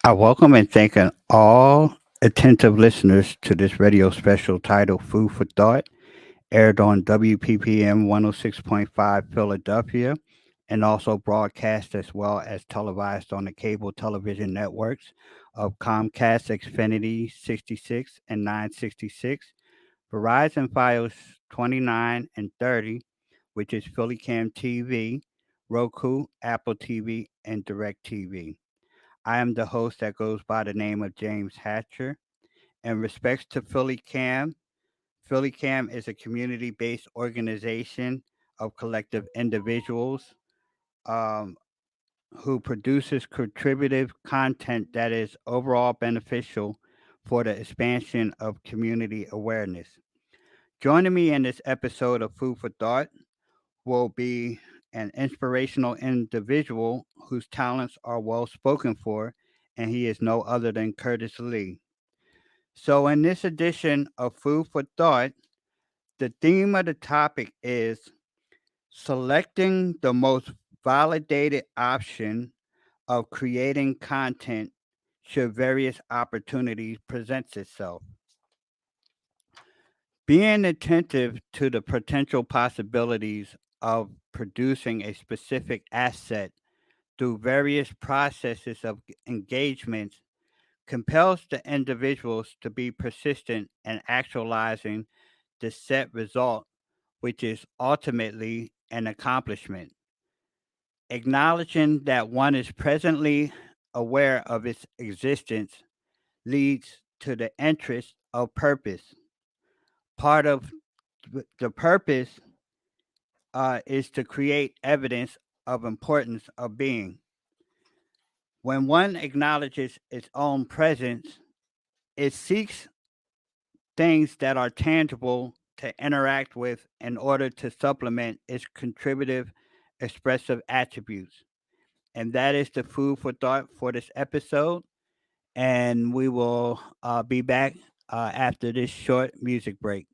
I welcome and thank all attentive listeners to this radio special titled Food for Thought, aired on WPPM 106.5 Philadelphia, and also broadcast as well as televised on the cable television networks of Comcast Xfinity 66 and 966, Verizon Fios 29 and 30, which is PhillyCam TV, Roku, Apple TV, and DirecTV. I am the host that goes by the name of James Hatcher. In respects to Philly Cam is a community based organization of collective individuals um, who produces contributive content that is overall beneficial for the expansion of community awareness. Joining me in this episode of Food for Thought will be an inspirational individual whose talents are well spoken for, and he is no other than Curtis Lee. So, in this edition of Food for Thought, the theme of the topic is selecting the most validated option of creating content should various opportunities present itself. Being attentive to the potential possibilities of producing a specific asset through various processes of engagements compels the individuals to be persistent in actualizing the set result, which is ultimately an accomplishment. Acknowledging that one is presently aware of its existence leads to the interest of purpose. Part of the purpose is to create evidence of importance of being. When one acknowledges its own presence, it seeks things that are tangible to interact with in order to supplement its contributive expressive attributes. And that is the food for thought for this episode. And we will be back after this short music break.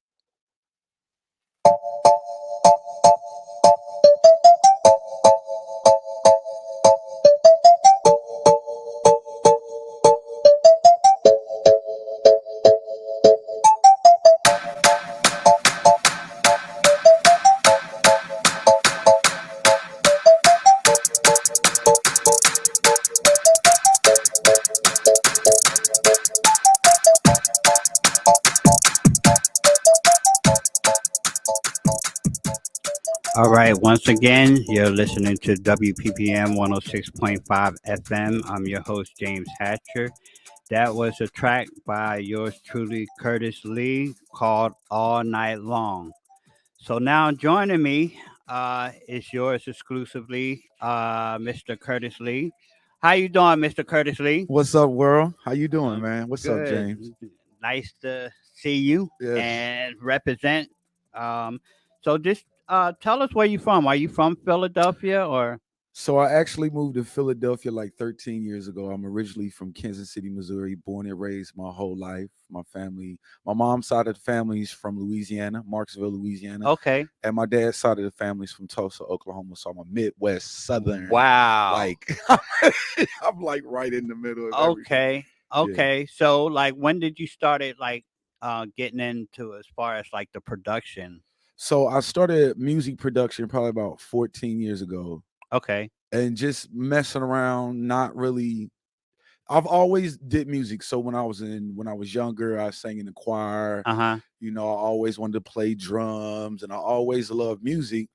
All right, once again, you're listening to WPPM 106.5 FM. I'm your host, James Hatcher. That was a track by yours truly, Curtis Lee, called All Night Long. So now joining me is yours exclusively, Mr. Curtis Lee. How you doing, Mr. Curtis Lee? What's up, world? How you doing, Doing man? What's up, good. James? Nice to see you Yes. and represent. Um, so just tell us where you from. Are you from Philadelphia or? So I actually moved to Philadelphia like 13 years ago. I'm originally from Kansas City, Missouri, born and raised my whole life. My family, my mom's side of the family is from Louisiana, Marksville, Louisiana, Okay. and my dad's side of the family is from Tulsa, Oklahoma. So I'm a Midwest Southern, Wow. like I'm like right in the middle of everything. Okay. Yeah. Okay. So like when did you started like getting into as far as like the production? So I started music production probably about 14 years ago, Okay. and just messing around, not really. I've always did music. So when I was younger, I sang in the choir. Uh-huh. I always wanted to play drums, and I always loved music.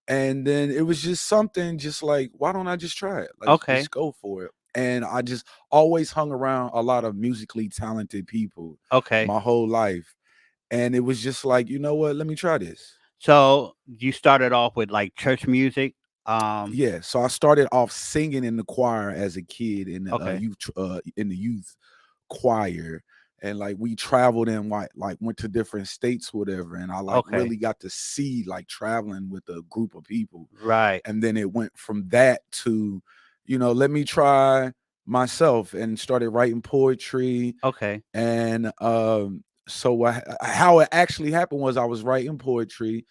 And then it was just something, just like, why don't I just try it? Like, Okay. just go for it. And I just always hung around a lot of musically talented people Okay. my whole life. And it was just like, you know what? Let me try this. So you started off with like church music. Yeah, so I started off singing in the choir as a kid in the Okay. youth choir, and like we traveled and like went to different states, whatever. And I like Okay. really got to see like traveling with a group of people, Right. and then it went from that to, let me try myself and started writing poetry. Okay. And how it actually happened was I was writing poetry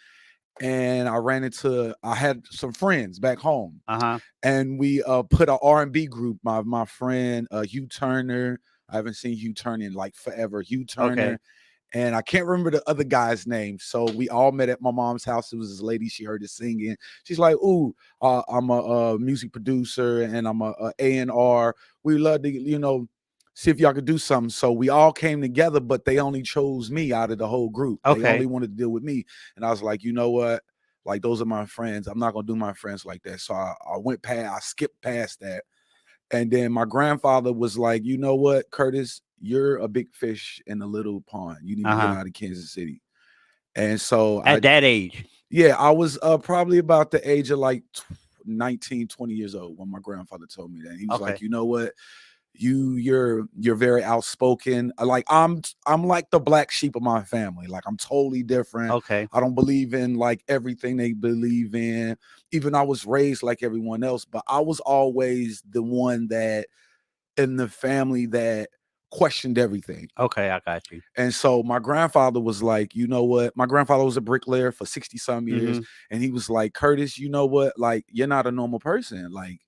and I had some friends back home, Uh-huh. and we put an R&B group. My friend Hugh Turner. I haven't seen Hugh Turner in like forever. Hugh Turner. Okay. And I can't remember the other guy's name. So we all met at my mom's house. It was this lady. She heard us singing. She's like, "Ooh, I'm a music producer and I'm a A&R. We love to, see if y'all could do something." So we all came together, but they only chose me out of the whole group. They Okay. only wanted to deal with me. And I was like, you know what? Like, those are my friends. I'm not gonna do my friends like that. So I skipped past that. And then my grandfather was like, you know what, Curtis, you're a big fish in a little pond. You need to get Uh-huh. out of Kansas City. And so At that age. I was probably about the age of like 19, 20 years old when my grandfather told me that. He was like, Okay. you know what? You're very outspoken. Like I'm like the black sheep of my family. Like I'm totally different. Okay. I don't believe in like everything they believe in. Even I was raised like everyone else, but I was always the one that in the family that questioned everything. Okay, I got you. And so my grandfather was like, you know what? My grandfather was a bricklayer for 60 some years. Mhm. And he was like, Curtis, you know what? Like, you're not a normal person. Like,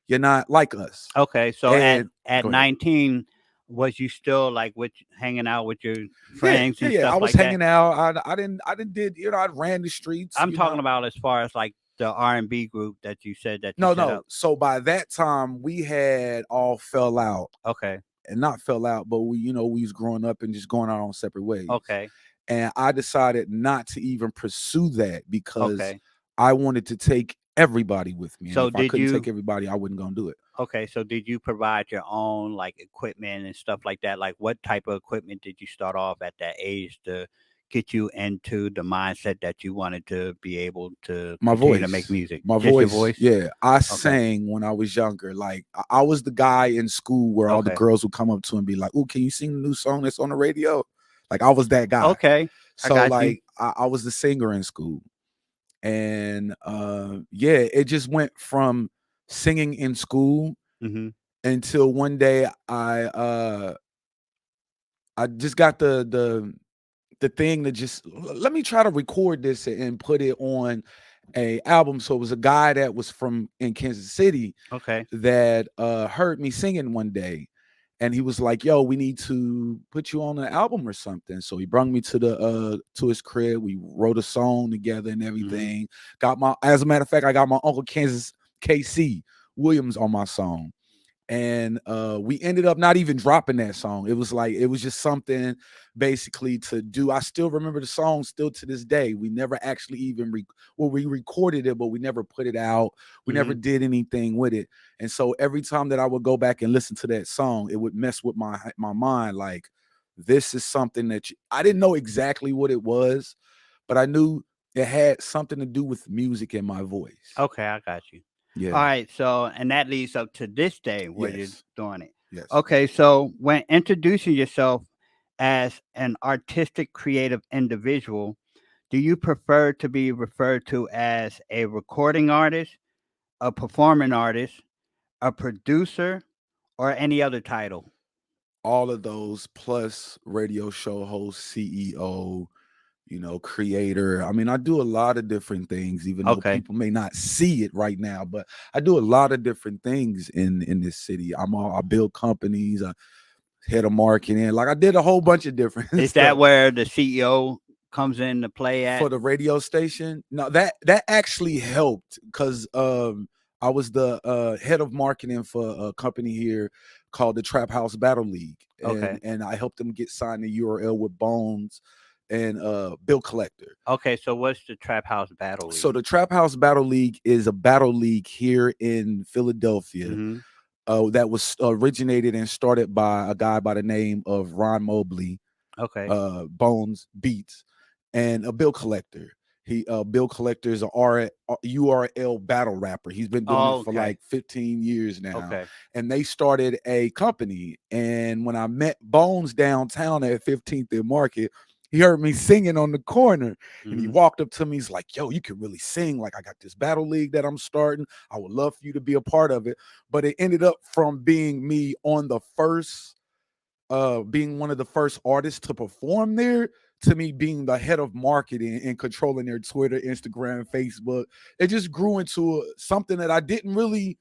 you're not like us. Okay, so And at go ahead. 19, was you still like with hanging out with your Yeah, friends yeah, and yeah. I stuff was like that? hanging out. I didn't did, I ran the streets, I'm talking about as far as like the R&B group that you said that you No, set no. up. So by that time we had all fell out. Okay. And not fell out, but we was growing up and just going our own separate ways. Okay. And I decided not to even pursue that because Okay. I wanted to take everybody with me. And So if I did couldn't you take everybody, I wasn't gonna do it. Okay, so did you provide your own like equipment and stuff like that? Like what type of equipment did you start off at that age to get you into the mindset that you wanted to be able to My continue to make voice. music? My Just your voice. voice? Yeah. I Okay. sang when I was younger. Like I was the guy in school where all the Okay. girls would come up to and be like, "Oh, can you sing the new song that's on the radio?" Like I was that guy. Okay. I So got you. like I was the singer in school. And it just went from singing in school Mhm. until one day I just got the thing to just let me try to record this and put it on a album. So it was a guy that was from in Kansas City Okay. that heard me singing one day, and he was like, "Yo, we need to put you on an album or something." So he brought me to his crib. We wrote a song together and Mhm. everything. As a matter of fact, I got my uncle Kansas KC Williams on my song. And we ended up not even dropping that song. It was just something basically to do. I still remember the song still to this day. We never actually even we recorded it, but we never put it out. We never Mhm. did anything with it. And so every time that I would go back and listen to that song, it would mess with my mind. Like, this is something that I didn't know exactly what it was, but I knew it had something to do with music and my voice. Okay, I got you. All Yeah. right, so and that leads up to this day where you're Yes. doing it. Yes. Okay, so when introducing yourself as an artistic creative individual, do you prefer to be referred to as a recording artist, a performing artist, a producer, or any other title? All of those plus radio show host, CEO, creator. I mean, I do a lot of different things, even though Okay. people may not see it right now, but I do a lot of different things in this city. I build companies, I head of marketing, like I did a whole bunch of different Is that stuff. where the CEO comes into play For at? the radio station, no, that actually helped because I was the head of marketing for a company here called the Trap House Battle League, and Okay. and I helped them get signed to URL with Bones and Bill Collector. Okay, so what's the Trap House Battle So League? the Trap House Battle League is a battle league here in Philadelphia Mhm. that was originated and started by a guy by the name of Ron Mobley, Okay. Bones Beats, and a Bill Collector. Bill Collector is a URL battle rapper. He's been doing it Oh, for okay. like 15 years now. Okay. And they started a company. And when I met Bones downtown at 15th and Market, he heard me singing on the corner and he Mhm. walked up to me. He's like, "Yo, you can really sing. Like, I got this battle league that I'm starting. I would love for you to be a part of it." But it ended up from being me on the first being one of the first artists to perform there to me being the head of marketing and controlling their Twitter, Instagram, Facebook. It just grew into something that I didn't really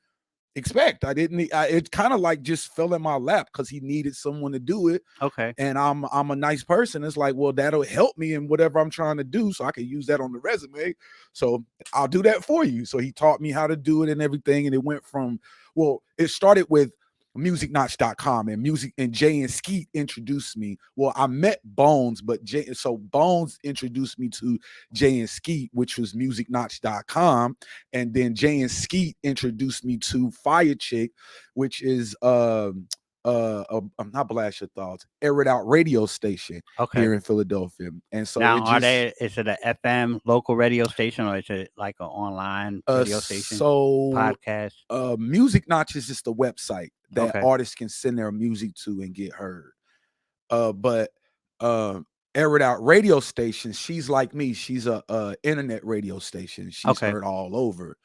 expect. It kind of like just fell in my lap because he needed someone to do it. Okay. And I'm a nice person. It's like, well, that'll help me in whatever I'm trying to do, so I can use that on the resume. So I'll do that for you. So he taught me how to do it and everything. And it went from, well, it started with musicnotch.com and Jay and Skeet introduced me. Well, I met Bones, but so Bones introduced me to Jay and Skeet, which was musicnotch.com. And then Jay and Skeet introduced me to Fire Chick, which is I'm not Blast Your Thoughts, Air It Out radio station Okay. here in Philadelphia. And so Now, it just is it a FM local radio station, or is it like an online radio station, so podcast? Music Notch is just a website that Okay. artists can send their music to and get heard. But Air It Out radio station, she's like me. She's a internet radio station. She's Okay. heard all over.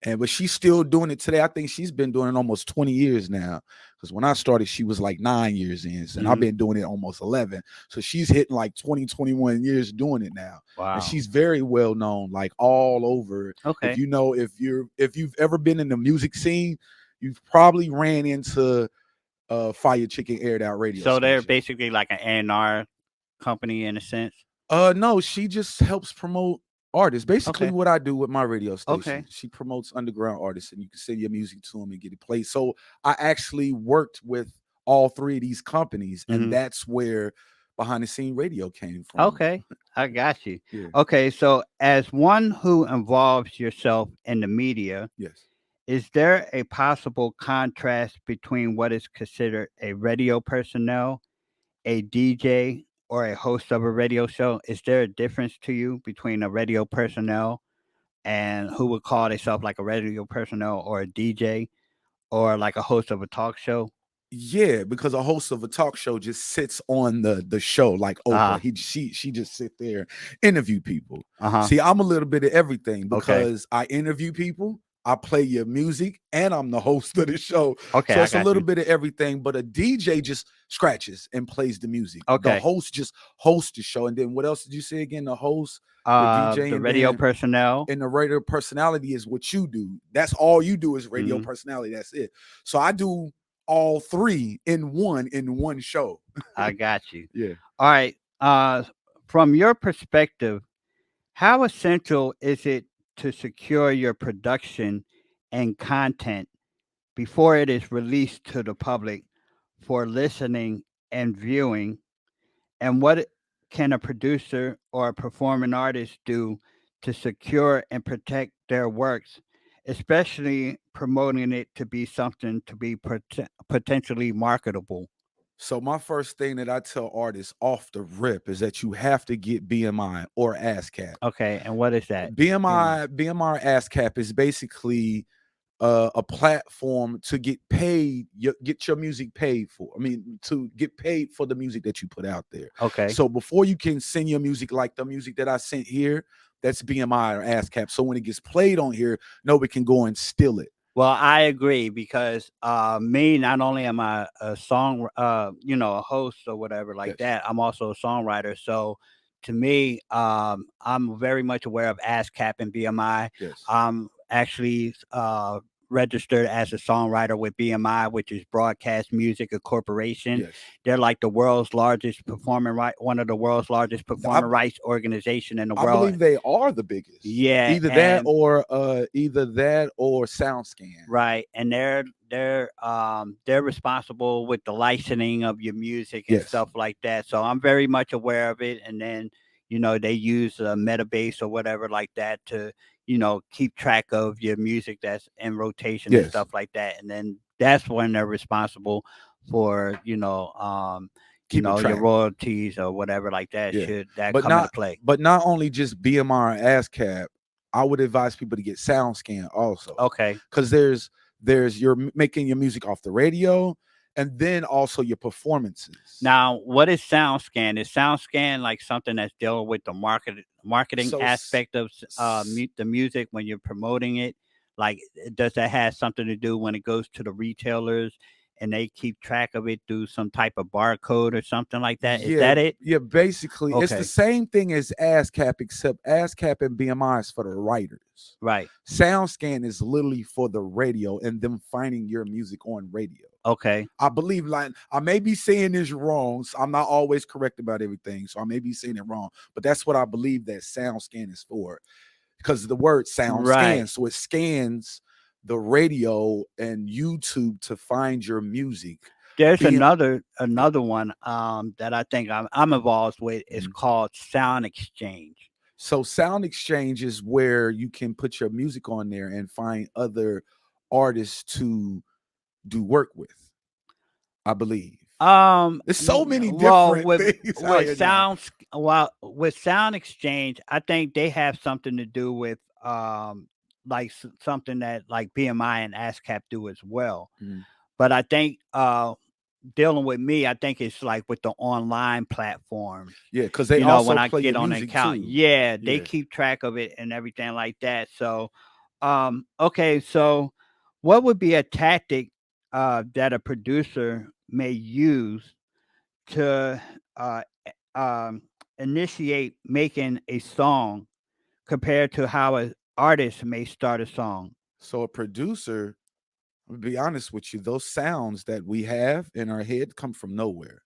But she's still doing it today. I think she's been doing it almost 20 years now. Because when I started, she was like 9 years in. And I've been doing it almost 11. So she's hitting like 20, 21 years doing it now. Wow. And she's very well known, like all over. Okay. If you've ever been in the music scene, you've probably ran into Fire Chicken Aired Out radio. So they're station. basically like an A&R company in a sense. No, she just helps promote artists. Basically, Okay. what I do with my radio station. Okay. She promotes underground artists, and you can send your music to them and get it played. So I actually worked with all three of these companies, and that's where behind the scene radio came from. Okay, I got you. Yeah. Okay, so as one who involves yourself in the media, Yes. is there a possible contrast between what is considered a radio personnel, a DJ, or a host of a radio show? Is there a difference to you between a radio personnel and who would call themselves like a radio personnel, or a DJ, or like a host of a talk show? Yeah, because a host of a talk show just sits on the show like Oprah. She just sit there, interview people. See, I'm a little bit of everything because I interview people, I play your music, and I'm the host of the show. Okay, so it's a little bit of everything. But a DJ just scratches and plays the music. Okay. The host just hosts the show. And then what else did you say again? The host, DJ, the and radio then- personnel. and the radio personality is what you do. That's all you do is radio personality. That's it. So I do all three in one show. I got you. Yeah. All right. From your perspective, how essential is it to secure your production and content before it is released to the public for listening and viewing? And what can a producer or a performing artist do to secure and protect their works, especially promoting it to be something to be potentially marketable? So my first thing that I tell artists off the rip is that you have to get BMI or ASCAP. Okay, and what is that? BMI or ASCAP is basically a platform to get paid, get your music paid for. I mean, to get paid for the music that you put out there. Okay. So before you can send your music, like the music that I sent here, that's BMI or ASCAP. So when it gets played on here, nobody can go and steal it. Well, I agree because me, not only am I a song, a host or whatever like that, I'm also a songwriter. So to me, I'm very much aware of ASCAP and BMI. Yes. I'm actually registered as a songwriter with BMI, which is Broadcast Music a Corporation. Yes. They're like the world's largest one of the world's largest performing rights organization in the world. I believe they are the biggest. Yeah, either that or SoundScan. Right, and they're responsible with the licensing of your music and stuff like that. So I'm very much aware of it. And then they use Metabase or whatever like that to keep track of your music that's in rotation and stuff like that. And then that's when they're responsible for your royalties or whatever like that. Should that come into play? But not only just BMI or ASCAP, I would advise people to get SoundScan also. Okay, because there's you're making your music off the radio, and then also your performances. Now, what is SoundScan? Is SoundScan like something that's dealing with the marketing aspect of the music when you're promoting it? Like, does that have something to do when it goes to the retailers and they keep track of it through some type of barcode or something like that. Is Yeah, that it? yeah. Basically, it's the Okay. same thing as ASCAP, except ASCAP and BMI is for the writers. Right. SoundScan is literally for the radio and them finding your music on radio. Okay. I believe, like, I may be saying this wrong. So I'm not always correct about everything, so I may be saying it wrong. But that's what I believe that SoundScan is for, because the word sound Right. scans, so it scans the radio and YouTube to find your music. There's Being another one that I think I'm involved with. It's Mhm. called Sound Exchange. So Sound Exchange is where you can put your music on there and find other artists to do work with, I believe. There's so many Well, different things out with here now. with Sound Exchange, I think they have something to do with like something that like BMI and ASCAP do as well. Mhm. But I think dealing with me, I think it's like with the online platforms. Yeah, because they You know, also when I play get your on an music account, too. yeah, they Yeah. keep track of it and everything like that. So, okay, so what would be a tactic that a producer may use to uh, initiate making a song compared to how an artist may start a song? So a producer, I'll be honest with you, those sounds that we have in our head come from nowhere.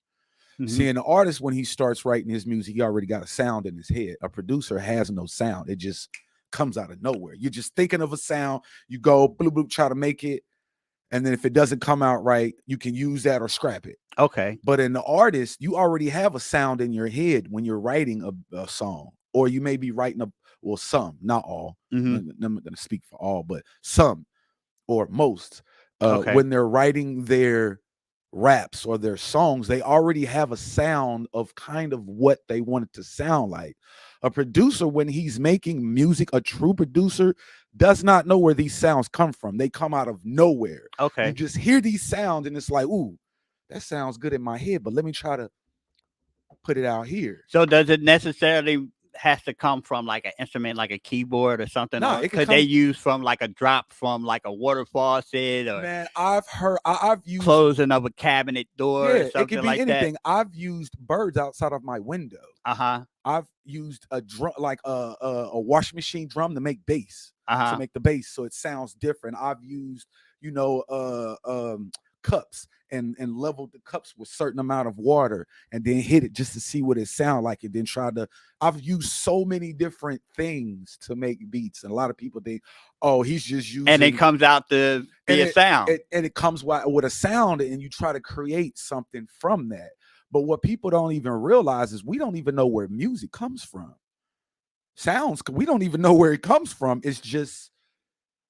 Hmm. See, an artist, when he starts writing his music, he already got a sound in his head. A producer has no sound. It just comes out of nowhere. You're just thinking of a sound, you go bloop bloop, try to make it, and then if it doesn't come out right, you can use that or scrap it. Okay. But in the artist, you already have a sound in your head when you're writing a song, or you may be writing well, some, not all. Hmm. I'm not going to speak for all, but some or most, Okay. when they're writing their raps or their songs, they already have a sound of kind of what they want it to sound like. A producer, when he's making music, a true producer does not know where these sounds come from. They come out of nowhere. You Okay. just hear these sounds and it's like, ooh, that sounds good in my head, but let me try to put it out here. So does it necessarily has to come from like an instrument, like a keyboard or something, Nah, or it could could they come, use from like a drop from like a water faucet or man. I've used, closing of a cabinet door or yeah, it could something be like that? anything. I've used birds outside of my window. Uh-huh. I've used a drum, like a washing machine drum, to make bass, to Uh-huh. make the bass so it sounds different. I've used, you know, cups and leveled the cups with certain amount of water and then hit it just to see what it sound like, and then try to. I've used so many different things to make beats, and a lot of people think, oh, he's just And it using, comes out to be and a sound. it comes with a sound, and you try to create something from that. But what people don't even realize is we don't even know where music comes from. Sounds, we don't even know where it comes from. It's just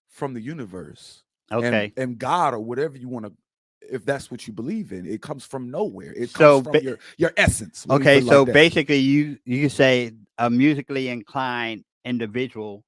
from the universe Okay. and God, or whatever you want to, if that's what you believe in. It comes from nowhere. It comes So from your essence. Let me put okay, it like so that. basically you could say a musically inclined individual,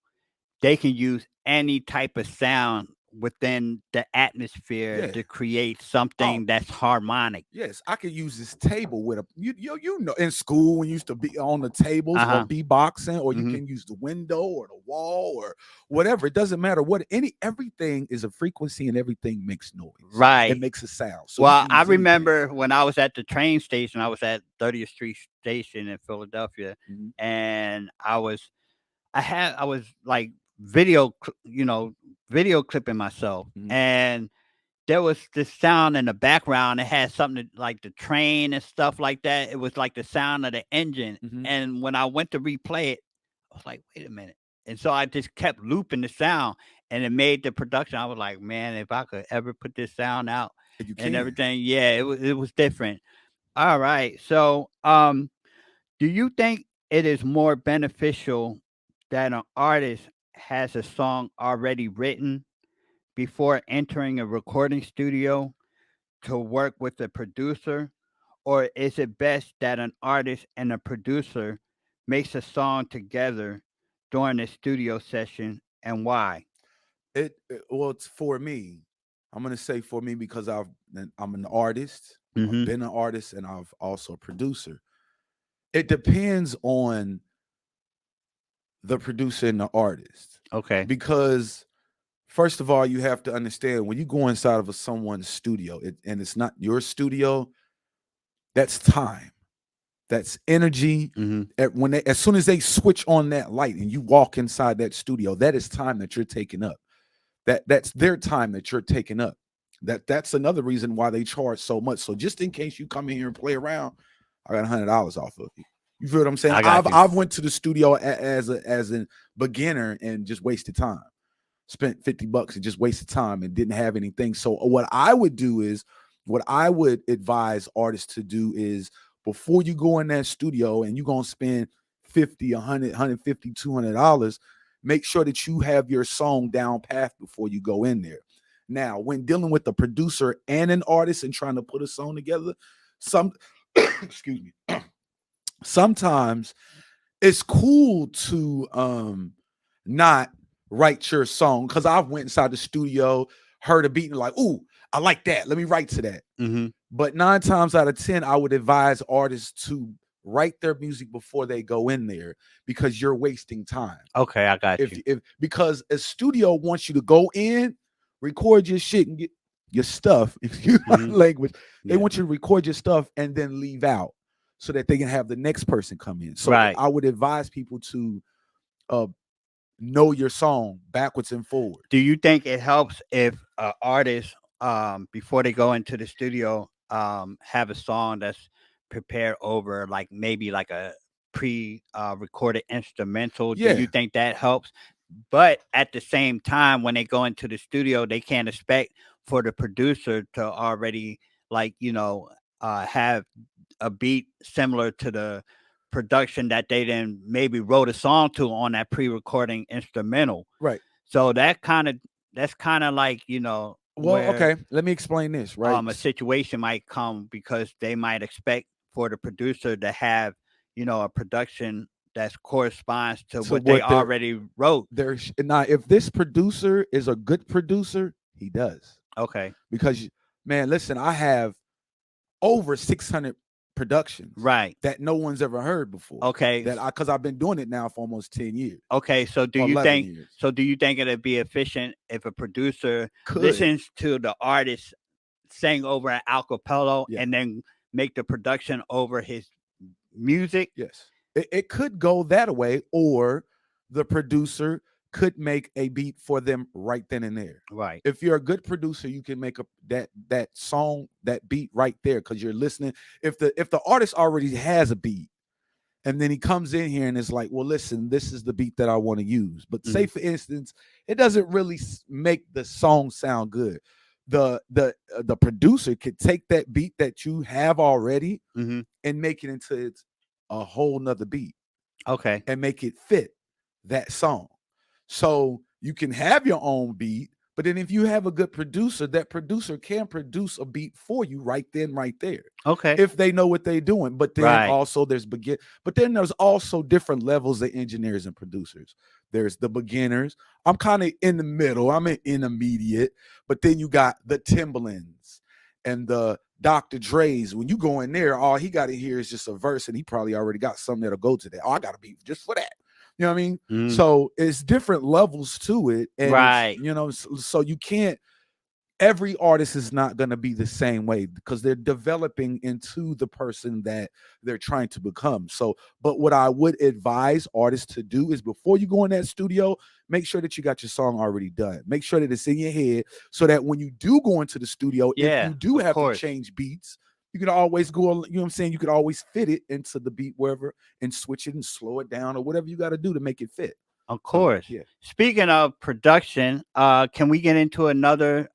they can use any type of sound within the atmosphere Yeah. to create Oh, something that's harmonic. yes, I could use this table with a you know, in school when you used to be on the tables or Uh-huh. be boxing, or you Hmm. can use the window or the wall or whatever. It doesn't matter what, everything is a frequency and everything makes noise. It Right. makes a sound. So you Well, can I use anything. remember when I was at the train station, I was at 30th Street Station in Philadelphia, Mhm, and I was like video clipping myself, mhm, and there was this sound in the background. It had something like the train and stuff like that. It was like the sound of the engine. mhm. And when I went to replay it, I was like, wait a minute. And so I just kept looping the sound, and it made the production. I was like, man, if I could ever put this sound out And you and can. everything, yeah, it was different. All right. So do you think it is more beneficial that an artist has a song already written before entering a recording studio to work with a producer? Or is it best that an artist and a producer makes a song together during a studio session, and why? Well, it's for me. I'm gonna say for me because I'm an artist. I've Mhm. been an artist and I've also a producer. It depends on the producer and the artist, Okay. because First of all, you have to understand when you go inside of someone's studio, and it's not your studio, that's time, that's energy. Mm-hmm. As soon as they switch on that light and you walk inside that studio, that is time that you're taking up. That's their time that you're taking up. That's another reason why they charge so much. So just in case you come in here and play around, I got $100 off of you. You feel what I'm saying? I've went to the studio as a beginner and just wasted time. Spent $50 and just wasted time and didn't have anything. So what I would advise artists to do is before you go in that studio and you're going to spend $50, $100, $150, $200, make sure that you have your song down path before you go in there. Now, when dealing with a producer and an artist and trying to put a song together, excuse me, sometimes it's cool to not write your song, because I went inside the studio, heard a beat, and like, ooh, I like that. Let me write to that. Mm-hmm. But 9 times out of 10, I would advise artists to write their music before they go in there, because you're wasting time. Okay, I got you. Because a studio wants you to go in, record your shit, and get your stuff. Excuse my language. They want you to record your stuff and then leave out so that they can have the next person come in. So I would advise people to know your song backwards and forward. Do you think it helps if an artist, before they go into the studio, have a song that's prepared over maybe like a recorded instrumental? Yeah. Do you think that helps? But at the same time, when they go into the studio, they can't expect for the producer to already have a beat similar to the production that they then maybe wrote a song to on that pre-recording instrumental. Right. So that's kind of like, well, okay, let me explain this, right? A situation might come because they might expect for the producer to have, a production that corresponds to what they already wrote. Now, if this producer is a good producer, he does. Okay. Because, man, listen, I have over 600 productions, right, that no one's ever heard before. Okay. Because I've been doing it now for almost 10 years. Okay, so do you think it'd be efficient if a producer listens to the artist sing over an acapella and then make the production over his music? Yes. It could go that way, or the producer could make a beat for them right then and there. Right. If you're a good producer, you can make that song, that beat right there, because you're listening. If the artist already has a beat, and then he comes in here and it's like, well, listen, this is the beat that I want to use. But say, for instance, it doesn't really make the song sound good. The producer could take that beat that you have already and make it into a whole nother beat. Okay. And make it fit that song. So you can have your own beat, but then if you have a good producer, that producer can produce a beat for you right then, right there. Okay. If they know what they're doing. But then also there's also different levels of engineers and producers. There's the beginners. I'm kind of in the middle. I'm an intermediate. But then you got the Timbalands and the Dr. Dre's. When you go in there, all he got to hear is just a verse, and he probably already got something that'll go to that. Oh, I got a beat just for that. You know what I mean? So it's different levels to it. And so you can't, every artist is not going to be the same way, because they're developing into the person that they're trying to become. So, but what I would advise artists to do is before you go in that studio, make sure that you got your song already done. Make sure that it's in your head, so that when you do go into the studio, if you do have to change beats, you can always go, you know what I'm saying? You could always fit it into the beat wherever and switch it and slow it down or whatever you got to do to make it fit. Of course. Yeah. Speaking of production, can we get into another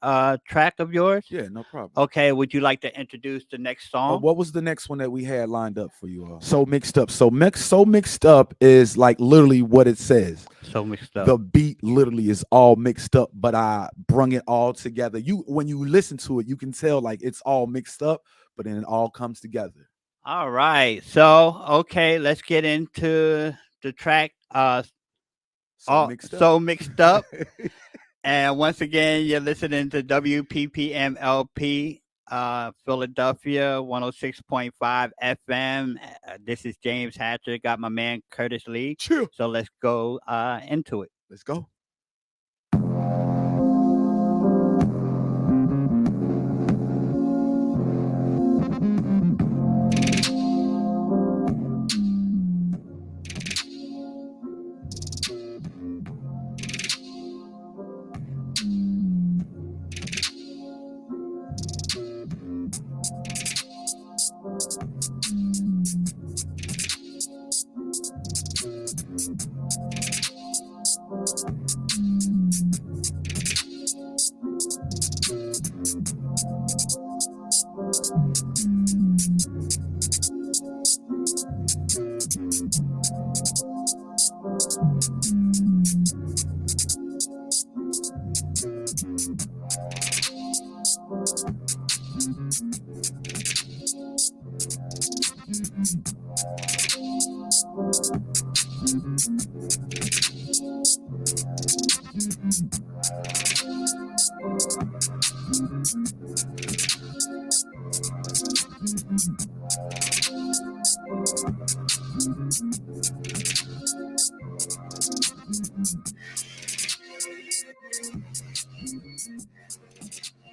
track of yours? Yeah, no problem. Okay. Would you like to introduce the next song? What was the next one that we had lined up for you all? So Mixed Up. So Mixed Up is like literally what it says. So Mixed Up. The beat literally is all mixed up, but I brung it all together. When you listen to it, you can tell like it's all mixed up, but then it all comes together. All right. So, okay, let's get into the track. So Mixed Up. And once again, you're listening to WPPM LP, Philadelphia, 106.5 FM. This is James Hatcher. Got my man Curtis Lee. Chill. So let's go into it. Let's go.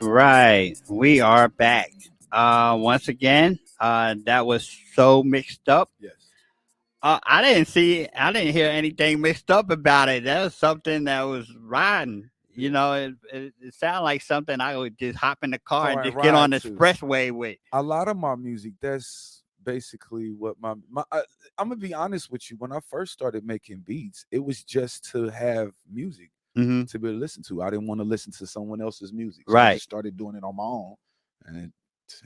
Right, we are back. Once again, that was so mixed up. Yes. I didn't hear anything mixed up about it. That was something that was riding. You know, it sounded like something I would just hop in the car and Car and just get on ride the to. expressway with. A lot of my music, that's basically what I'm gonna be honest with you. When I first started making beats, it was just to have music Hmm. to be able to listen to. I didn't want to listen to someone else's music, so I Right. just started doing it on my own, and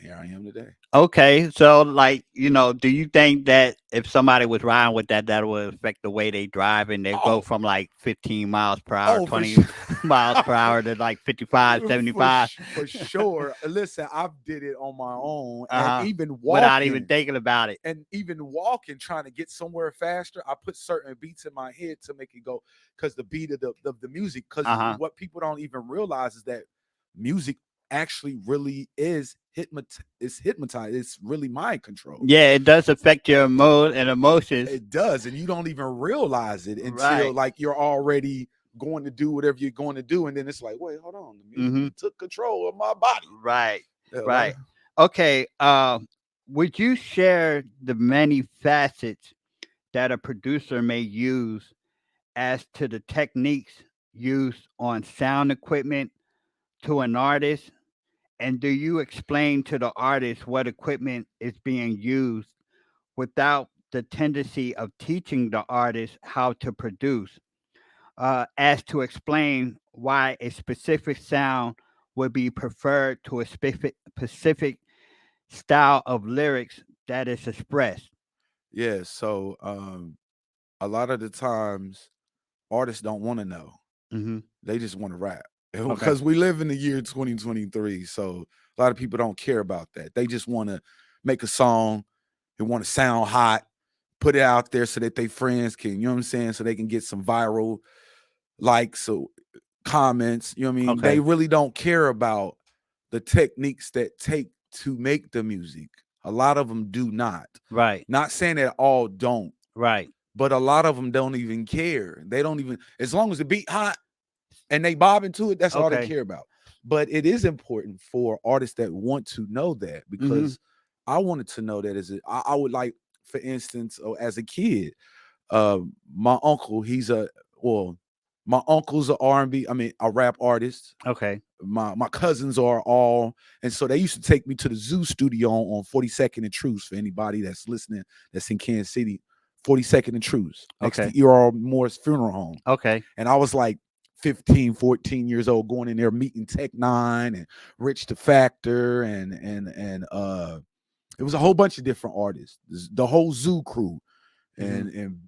here I am today. Okay, so like, do you think that if somebody was riding with that, that would affect the way they drive and they go Oh, from like 15 miles per hour, oh, for 20 sure. miles per hour to like 55, for 75? for sure. Listen, I did it on my own, and Uh-huh. Without even thinking about it. even walking, trying to get somewhere faster. I put certain beats in my head to make it go, because the beat of the music. Because Uh-huh. what people don't even realize is that music actually really is hypnotized. It's really mind control. Yeah, it does affect your mood and emotions. It does, and you don't even realize it until Right. like you're already going to do whatever you're going to do, and then it's like, wait, hold on, the music Hmm. took control of my body. Right. Yeah, a lot Right. of- Okay. Would you share the many facets that a producer may use as to the techniques used on sound equipment to an artist? And do you explain to the artist what equipment is being used without the tendency of teaching the artist how to produce, as to explain why a specific sound would be preferred to a specific style of lyrics that is expressed? yeah. So a lot of the times artists don't want to know. Hmm. They just want to rap. Okay. Because we live in the year 2023. So a lot of people don't care about that. They just want to make a song. They want to sound hot, put it out there so that their friends can, you know what I'm saying? So they can get some viral likes or comments. You know what I mean? They Okay. really don't care about the techniques that take to make the music. A lot of them do not. Right. Not saying that all don't, Right. but a lot of them don't even care. They don't even, as long as the beat hot and they bob into it, that's all they Okay. care about. But it is important for artists that want to know that, Hmm. because I wanted to know that I would like, for instance, as a kid, my uncle, well, my uncle's a R&B, I mean, a rap artist. Okay. My cousins are all, and so they used to take me to the Zoo Studio on 42nd and Truce. For anybody that's listening, that's in Kansas City, 42nd and Truce, next Okay. to E.R. Moore's funeral home. Okay. And I was like 15, 14 years old, going in there meeting Tech Nine and Rich the Factor, and it was a whole bunch of different artists, the whole Zoo crew, Hmm. and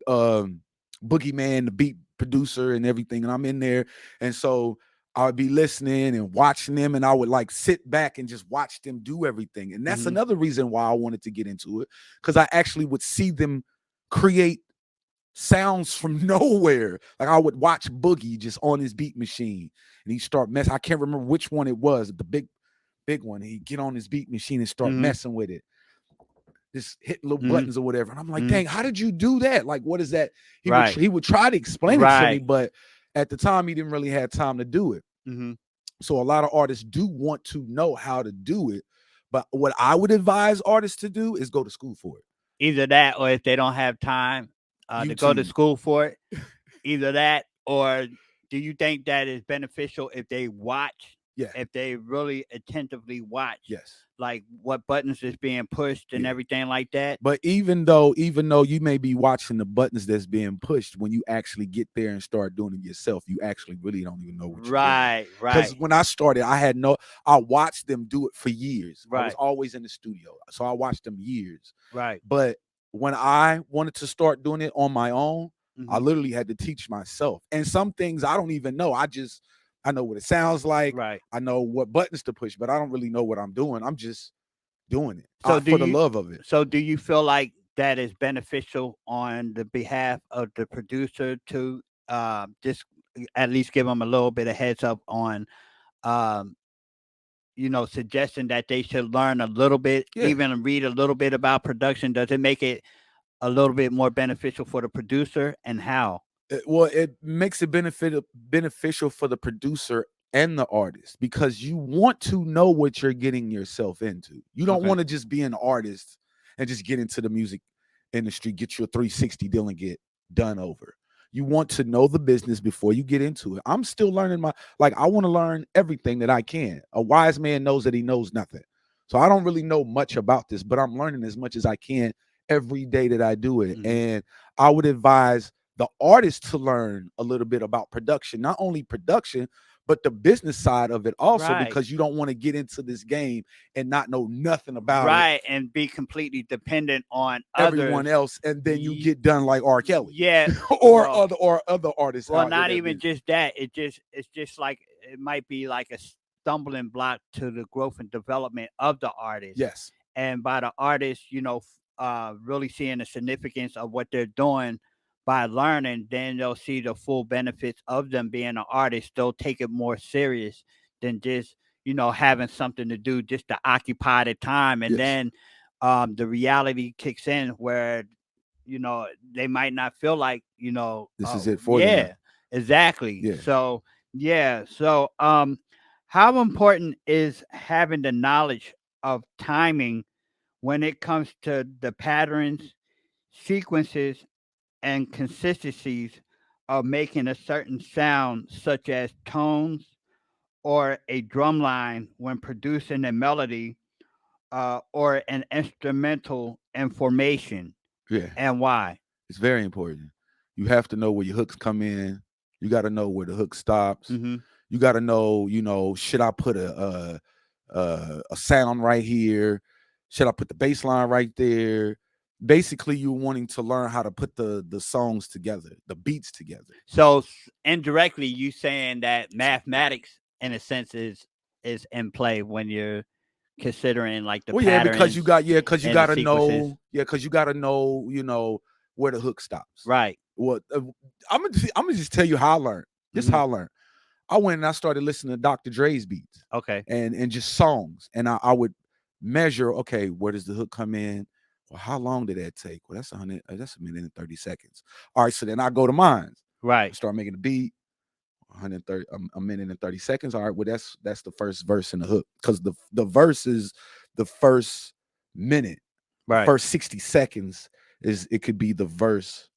Boogeyman, the beat producer, and everything. And I'm in there, and so I would be listening and watching them, and I would like sit back and just watch them do everything. And that's Hmm. another reason why I wanted to get into it, because I actually would see them create sounds from nowhere. Like I would watch Boogie just on his beat machine, and he start mess. I can't remember which one it was, the big one. He'd get on his beat machine and start Hmm. messing with it, just hit little Hmm. buttons or whatever. And I'm like, Hmm. dang, how did you do that? Like, what is that? Right. He would try to explain it to me, Right. but at the time he didn't really have time to do it. Hmm. So a lot of artists do want to know how to do it. But what I would advise artists to do is go to school for it. Either that, or if they don't have time to go to YouTube. school for it, either that, or do you think that is beneficial if they watch, Yeah. if they really attentively watch, Yes. like what buttons is being pushed and Yeah. everything like that? But even though you may be watching the buttons that's being pushed, when you actually get there and start doing it yourself, you actually really don't even know what you're doing. Right. Because Right. when I started, I watched them do it for years. I was Right. always in the studio, so I watched them years. Right. But when I wanted to start doing it on my own, I Mhm. literally had to teach myself. And some things I don't even know. I know what it sounds like. Right. I know what buttons to push, but I don't really know what I'm doing. I'm just doing it So do for the you love of it. so do you feel like that is beneficial on the behalf of the producer to just at least give them a little bit of heads up on um suggesting that they should learn a little bit, Yeah. even read a little bit about production? Does it make it a little bit more beneficial for the producer, and how? It makes it beneficial for the producer and the artist because you want to know what you're getting yourself into. You don't Okay. want to just be an artist and just get into the music industry, get your 360 deal and get done over. You want to know the business before you get into it. I'm still learning I want to learn everything that I can. A wise man knows that he knows nothing. So I don't really know much about this, but I'm learning as much as I can every day that I do it. Mhm. And I would advise the artist to learn a little bit about production, not only production, but the business side of it also, Right. because you don't want to get into this game and not know nothing about it, Right, and be completely dependent on everyone others. else, and then you Ye get done like R. Kelly Yeah, or well other artists well, out there not that even been. just that, it's just like it might be like a stumbling block to the growth and development of the artist, Yes, and by the artist, really seeing the significance of what they're doing by learning, then they'll see the full benefits of them being an artist. They'll take it more serious than just, having something to do just to occupy the time, and yes, then, the reality kicks in where they might not feel like, this is it for them. yeah, exactly. Yeah, So, yeah. So, how important is having the knowledge of timing when it comes to the patterns, sequences, and consistencies of making a certain sound, such as tones or a drum line when producing a melody, or an instrumental information, yeah, and why? it's very important. You have to know where your hooks come in. You got to know where the hook stops. Hmm. You got to know, should I put a sound right here? Should I put the bass line right there? Basically, you're wanting to learn how to put the songs together, the beats together. So indirectly, you saying that mathematics, in a sense, is in play when you're considering like the Well, yeah, because you patterns got because you and the got to sequences, know, yeah, because you got to know, where the hook stops. right? What I'm gonna just tell you how I learned. This is Hmm. how I learned. I went and I started listening to Dr. Dre's beats Okay, and just songs, and I would measure. Okay, where does the hook come in? Well, how long did that take? Well, that's 100. That's a minute and 30 seconds. All right, so then I go to mine. I right, start making the beat. 130 a minute and 30 seconds. All right, well that's the first verse in the hook because the verse is the first minute, the right, first 60 seconds is it could be the verse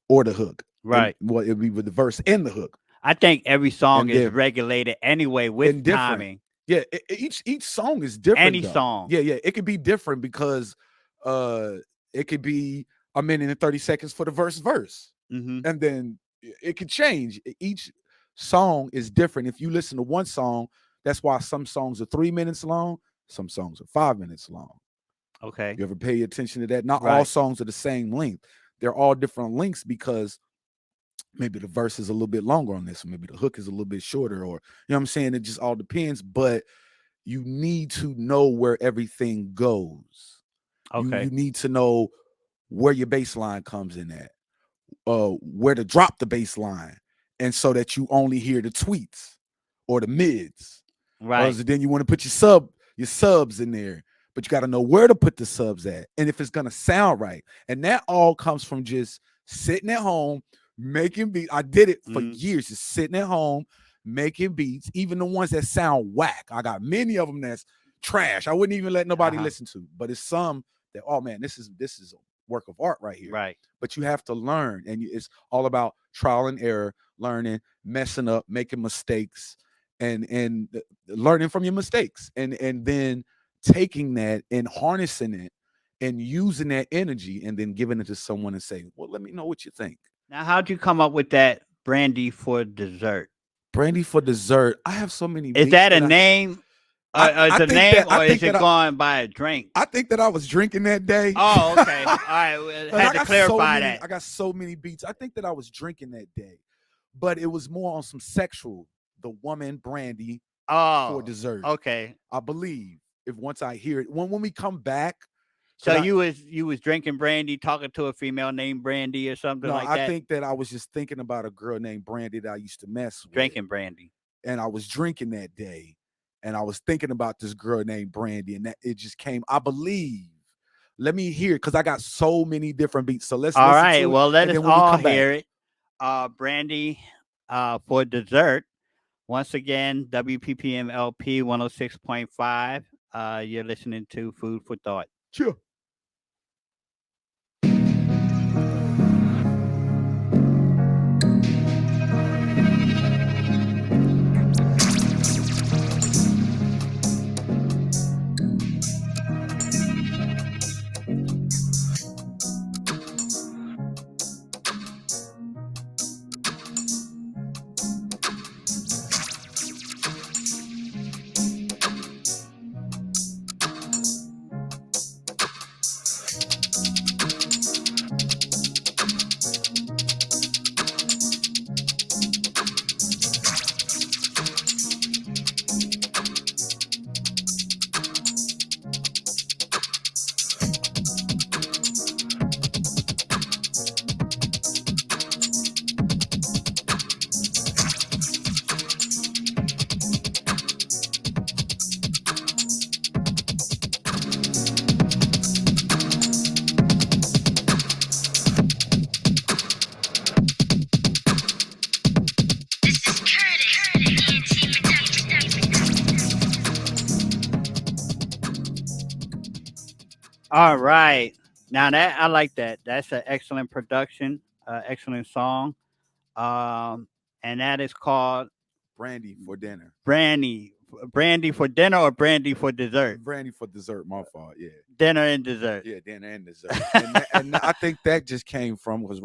or the hook, and right. well it'd be with the verse and the hook, I think every song and is they're regulated anyway with different. timing. Yeah, each song is different Any though. song. Yeah, it could be different because uh it could be a minute and 30 seconds for the verse, Hmm. and then it could change. Each song is different. If you listen to one song, that's why some songs are 3 minutes long, some songs are 5 minutes long. Okay, You ever pay attention to that? Not all right, songs are the same length. They're all different lengths because maybe the verse is a little bit longer on this, or maybe the hook is a little bit shorter, or what I'm saying? It just all depends. But you need to know where everything goes. You okay, need to know where your bass line comes in at, where to drop the bass line, and so that you only hear the tweets or the mids. right, Then you want to put your subs in there, but you got to know where to put the subs at, and if it's gonna sound right. And that all comes from just sitting at home making beats. I did it for mm, years, just sitting at home making beats, even the ones that sound whack. I got many of them that's trash. I wouldn't even let nobody uh-huh, listen to, but it's some that, oh man, this is a work of art right here. right. But you have to learn, and it's all about trial and error, learning, messing up, making mistakes, and learning from your mistakes, and then taking that and harnessing it and using that energy, and then giving it to someone and saying, well, let me know what you think. Now, how'd you come up with that brandy for dessert? Brandy for dessert. I have so many Is beats that a that name? Is the name, or is it that going by a drink? I think that I was drinking that day. Oh, okay. All right. Well, 'Cause had to clarify that. I got so many beats. I think that I was drinking that day, but it was more on some sexual. The woman Brandy for Oh, dessert. okay. I believe if once I hear it, when we come back. So 'cause you was drinking brandy, talking to a female named Brandy or something No, like I that. think that I was just thinking about a girl named Brandy that I used to mess with. Drinking brandy. And I was drinking that day, and I was thinking about this girl named Brandy, and that it just came. I believe. Let me hear it because I got so many different beats. So let's All listen right. to it. Well, let and us then when we all come back, hear it. Brandy for dessert. Once again, WPPM LP 106.5. You're listening to Food for Thought. Sure. All right. Now that I like that. That's an excellent production, excellent song. Um, and that is called Brandy for dinner. Brandy. Brandy for dinner or brandy for dessert? Brandy for dessert. My fault. Yeah. Dinner and dessert. Yeah, dinner and dessert. and I think that just came from because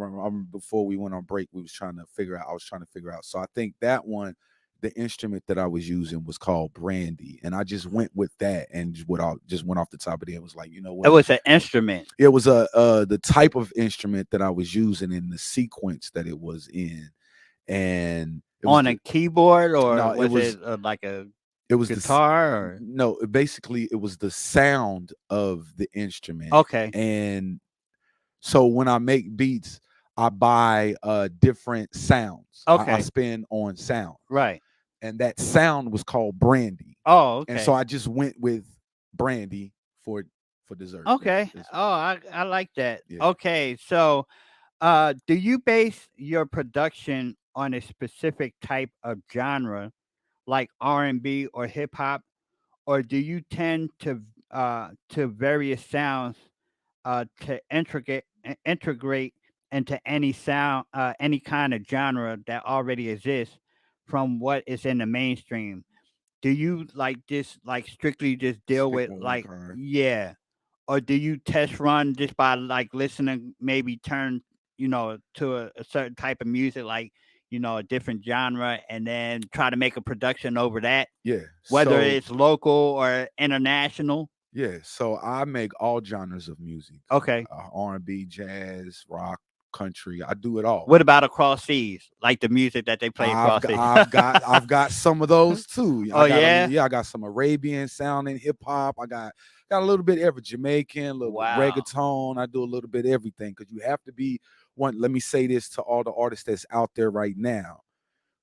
before we went on break, I was trying to figure out. So I think that one, the instrument that I was using was called brandy, and I just went with that and just went off the top of it. It was like, you know what? It was an instrument. It was the type of instrument that I was using in the sequence that it was in, and it was On a keyboard, or No, it was was- it like a it was guitar? Or no, basically it was the sound of the instrument. okay, And so when I make beats, I buy different sounds. I Okay. spend on sound, right. and that sound was called brandy. Oh, okay. And so I just went with brandy for dessert. Okay. That's- Oh, I like that. Yeah. Okay. So, do you base your production on a specific type of genre, like R&B or hip hop, or do you tend to various sounds to integrate into any sound, any kind of genre that already exists from what is in the mainstream? Do you like strictly just deal Stick with with one like kind. yeah, or do you test run just by like listening, maybe turn to a certain type of music, like a different genre, and then try to make a production over that, Yeah. whether so, it's local or international? yeah, so I make all genres of music. Okay. R&B, jazz, rock, country. I do it all. What about across seas, like the music that they play across seas? I've got some of those too. Oh, yeah? I got some Arabian sounding hip hop. I got a little bit of every Jamaican, a little Wow. reggaeton. I do a little bit of everything because you have to be one. Let me say this to all the artists that's out there right now: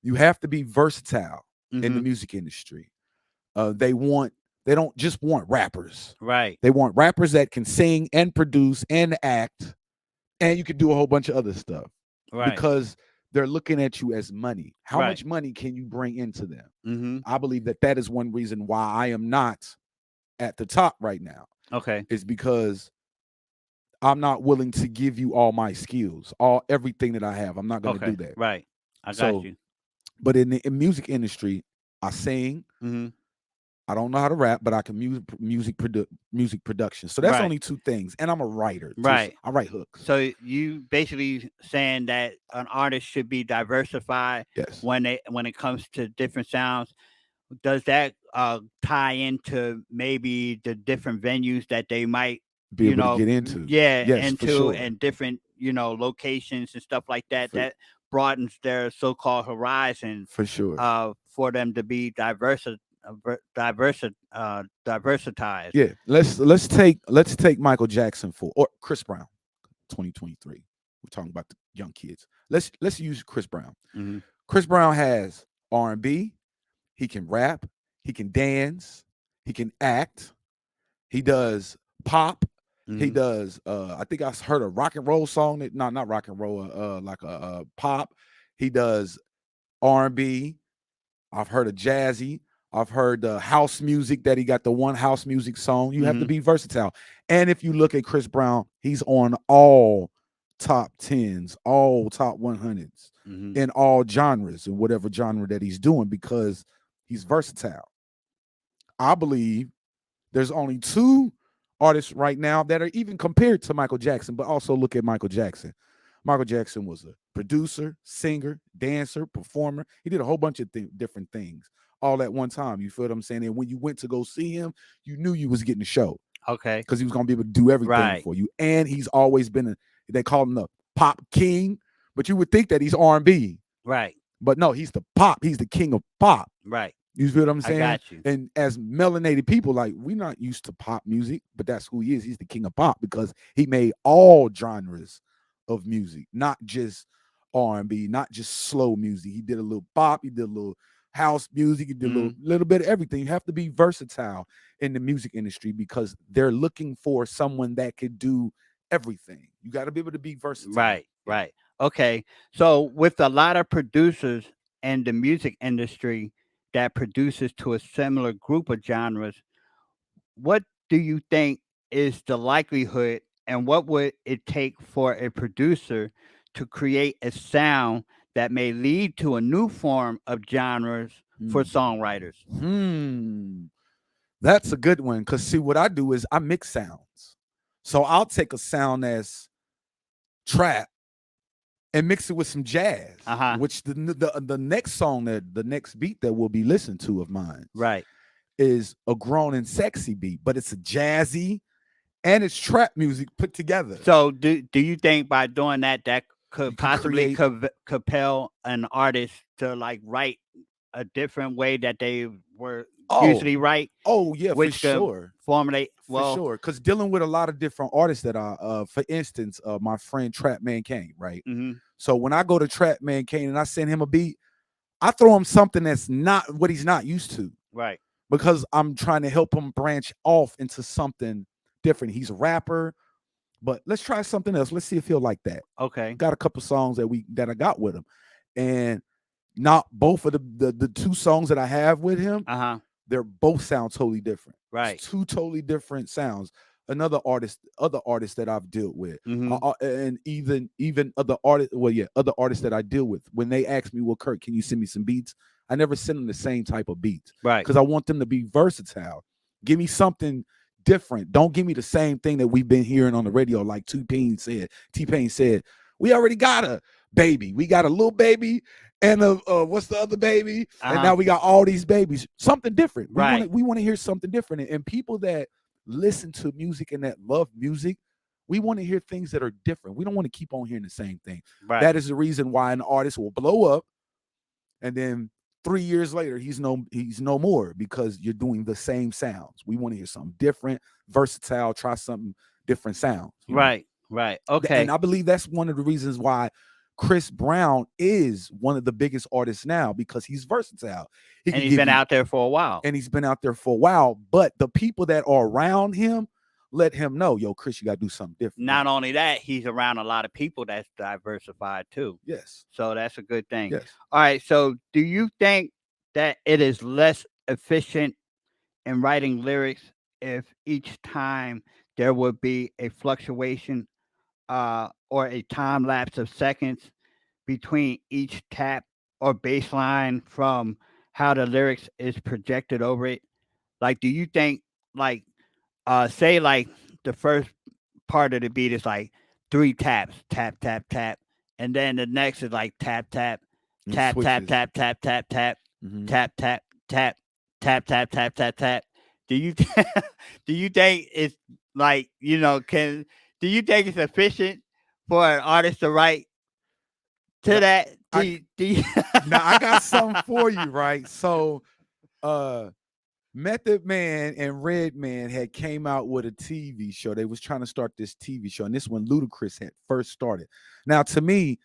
you have to be versatile in the Mhm. music industry. They don't just want rappers. Right. They want rappers that can sing and produce and act, and you can do a whole bunch of other stuff Right. because they're looking at you as money. How Right. much money can you bring into them? Mm-hmm. I believe that is one reason why I am not at the top right now, Okay. is because I'm not willing to give you all my skills, everything that I have. I'm not going to Okay. do that. Right. I got So- you. But in the music industry, I sing. Mm-hmm. I don't know how to rap, but I can music production. So that's Right. only two things. And I'm a writer. too. Right. I write hooks. So you basically saying that an artist should be diversified Yes. when it comes to different sounds. Does that tie into maybe the different venues that they might, Be able to get into. yeah, Yes, for into, sure. and different, locations and stuff like that. For, That broadens their so-called horizon, for sure. for them to be diversitized. Yeah. Let's take Michael Jackson or Chris Brown, 2023. We're talking about the young kids. Let's use Chris Brown. Hmm. Chris Brown has R&B. He can rap. He can dance. He can act. He does pop. He Hmm. does. I think I heard a rock and roll song. That not rock and roll. Like a pop. He does R&B. I've heard of jazzy. I've heard the house music that he got the one house music song. You have to Hmm. be versatile. And if you look at Chris Brown, he's on all top 10s, all top 100s Hmm. in all genres and whatever genre that he's doing because he's versatile. I believe there's only two artists right now that are even compared to Michael Jackson, but also look at Michael Jackson. Michael Jackson was a producer, singer, dancer, performer. He did a whole bunch of different things all at one time. You feel what I'm saying? And when you went to go see him, you knew you was getting a show Okay. because he was going to be able to do everything Right. for you. And he's always been they call him the pop king, but you would think that he's R&B. Right. But no, he's the pop. He's the king of pop. Right. You feel what I'm I saying? got you. And as melanated people, like we're not used to pop music, but that's who he is. He's the king of pop because he made all genres of music, not just R&B, not just slow music. He did a little pop, he did a little house music, he did a little bit of everything. You have to be versatile in the music industry because they're looking for someone that could do everything. You got to be able to be versatile. Right. Right. Okay. So with a lot of producers in the music industry that produces to a similar group of genres, what do you think is the likelihood, and what would it take for a producer to create a sound that may lead to a new form of genres for songwriters? That's a good one because see, what I do is I mix sounds. So I'll take a sound that's trap and mix it with some jazz, which the next song the next beat that we'll be listening to of mine, Right, is a grown and sexy beat, but it's a jazzy and it's trap music put together. So do you think by doing that could possibly create- compel an artist to like write a different way that they were usually write? Oh yeah, Which for could sure. formulate For sure, because dealing with a lot of different artists that are, for instance, my friend Trap Man Kane, right? Mhm. So when I go to Trap Man Kane and I send him a beat, I throw him something that's not what he's not used to, Right. because I'm trying to help him branch off into something different. He's a rapper, but let's try something else. Let's see if he'll like that. Okay. Got a couple songs that I got with him, and not both of the two songs that I have with him. They're both sound totally different. Right. It's two totally different sounds. Other artists that I've dealt with, and even other artists. Well, yeah, other artists that I deal with. When they ask me, "Well, Kurt, can you send me some beats?" I never send them the same type of beats, Right? Because I want them to be versatile. Give me something different. Don't give me the same thing that we've been hearing on the radio. Like T-Pain said, we already got a baby. We got a little baby. And what's the other baby? And now we got all these babies. Something different. We want to hear something different. And people that listen to music and that love music, we want to hear things that are different. We don't want to keep on hearing the same thing. Right. That is the reason why an artist will blow up, and then 3 years later he's no more, because you're doing the same sounds. We want to hear something different, versatile. Try something different sounds. Right. Right. Okay. And I believe that's one of the reasons why Chris Brown is one of the biggest artists now, because he's versatile. He's been out there for a while. But the people that are around him let him know, yo, Chris, you got to do something different. Not only that, he's around a lot of people that's diversified too. Yes. So that's a good thing. Yes. All right. So do you think that it is less efficient in writing lyrics if each time there would be a fluctuation or a time lapse of seconds between each tap or bass line from how the lyrics is projected over it? Like, do you think, like, say, like, the first part of the beat is like 3 taps, tap, tap, tap, and then the next is like tap, tap, tap, tap, tap, tap, tap, tap, tap, tap, tap, tap tap tap tap tap. Do you do you think it's like can do you think it's efficient for an artist to write to Now, that? I Do you now I got something for you, right? So Method Man and Redman had came out with a TV show. They was trying to start this TV show, and this when Ludacris had first started. Now, to me,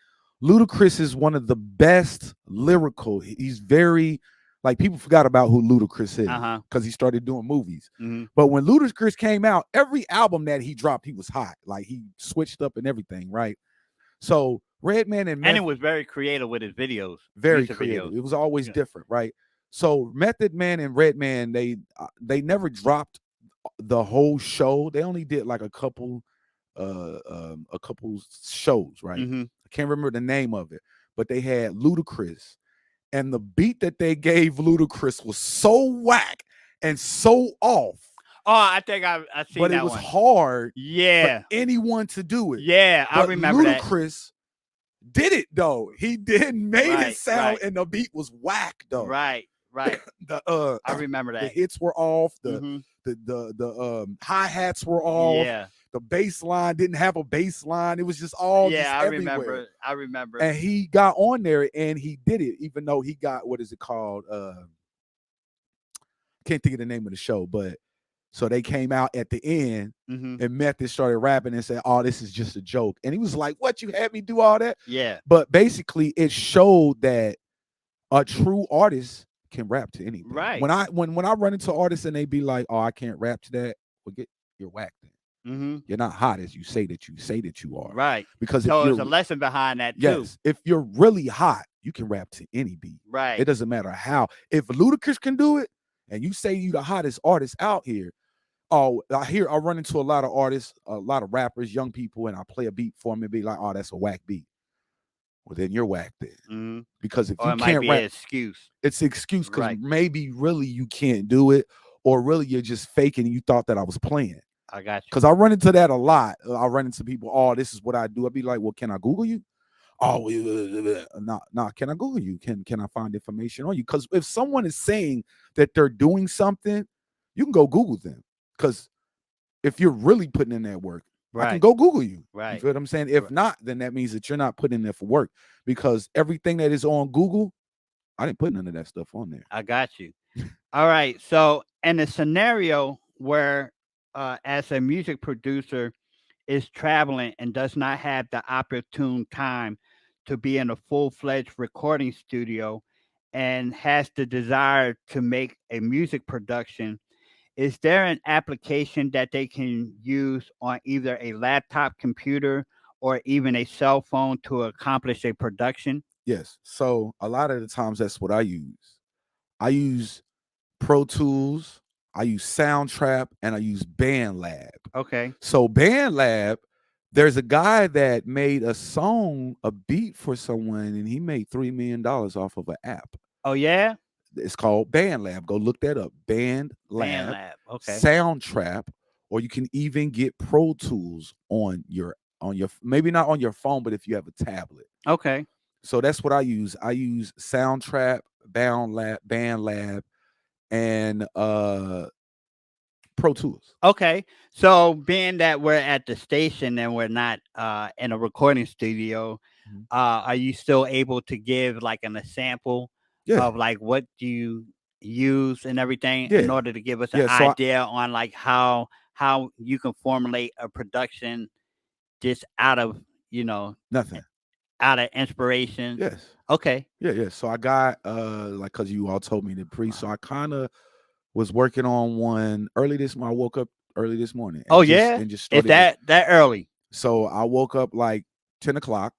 Ludacris is one of the best lyrical. He's very like people forgot about who Ludacris is because he started doing movies. Mm-hmm. But when Ludacris came out, every album that he dropped, he was hot. Like he switched up and everything, right? So Redman and it was very creative with his videos. very music creative. videos. It was always different, right? So Method Man and Redman, they never dropped the whole show. They only did like a couple shows, right? Mm-hmm. I can't remember the name of it, but they had Ludacris, and the beat that they gave Ludacris was so whack and so off. Oh, I think I seen but that it was one. hard Yeah, for anyone to do it. yeah, I But remember that. Ludacris did it though. He did made it Right, sound, right. and the beat was whack though. Right, right. The I remember the that. hits were off. The Mhm. the hi-hats were off. Yeah, The bass line didn't have a bass line. It was just all just yeah, I everywhere. remember. And he got on there and he did it, even though he got what is it called? Can't think of the name of the show, but so they came out at the end Mhm. and Method started rapping and said, "Oh, this is just a joke." And he was like, "What? You had me do all that?" Yeah, But basically, it showed that a true artist can rap to anything. Right. When I run into artists and they be like, "Oh, I can't rap to that," well, you're whack then. Mhm. You're not hot as you say that you are. Right. Because So if there's you're a lesson behind that too. yes, if you're really hot, you can rap to any beat. Right. It doesn't matter how. If Ludacris can do it, and you say you the hottest artist out here, oh, I run into a lot of artists, a lot of rappers, young people, and I play a beat for them and be like, "Oh, that's a whack beat." Well, then you're whack then. Mhm. Because if Or you it might can't be rap, an excuse. it's an excuse because Right. maybe really you can't do it, or really you're just faking and you thought that I was playing. I got you. Because I run into that a lot. I run into people, "Oh, this is what I do." I'd be like, "Well, can I Google you?" "Oh, nah, can I Google you? Can I find information on you?" Because if someone is saying that they're doing something, you can go Google them. Because if you're really putting in that work, I can Right. go Google you. You Right. feel what I'm saying? If Right. not, then that means that you're not putting in there for work. Because everything that is on Google, I didn't put none of that stuff on there. I got you. All right. So, in a scenario where, as a music producer, is traveling and does not have the opportune time to be in a full-fledged recording studio and has the desire to make a music production, is there an application that they can use on either a laptop computer or even a cell phone to accomplish a production? Yes. So a lot of the times that's what I use. I use Pro Tools, I use Soundtrap, and I use BandLab. Okay. So BandLab, there's a guy that made a song, a beat for someone, and he made $3 million off of an app. Oh yeah? It's called BandLab. Go look that up. BandLab, BandLab. Okay. Soundtrap, or you can even get Pro Tools on your maybe not on your phone, but if you have a tablet. Okay. So that's what I use. I use Soundtrap, BandLab, and Pro Tools. Okay. So being that we're at the station and we're not in a recording studio, Mhm. are you still able to give like a sample Yeah. of like what do you use and everything Yeah. in order to give us an Yeah, so idea on like how you can formulate a production just out of nothing. out of inspiration? Yes. Okay. Yeah. So I got like because you all told me to so I kind of was working on one early this morning. I woke up early this morning. Oh and yeah. and just Is started. that early? So I woke up like 10 o'clock,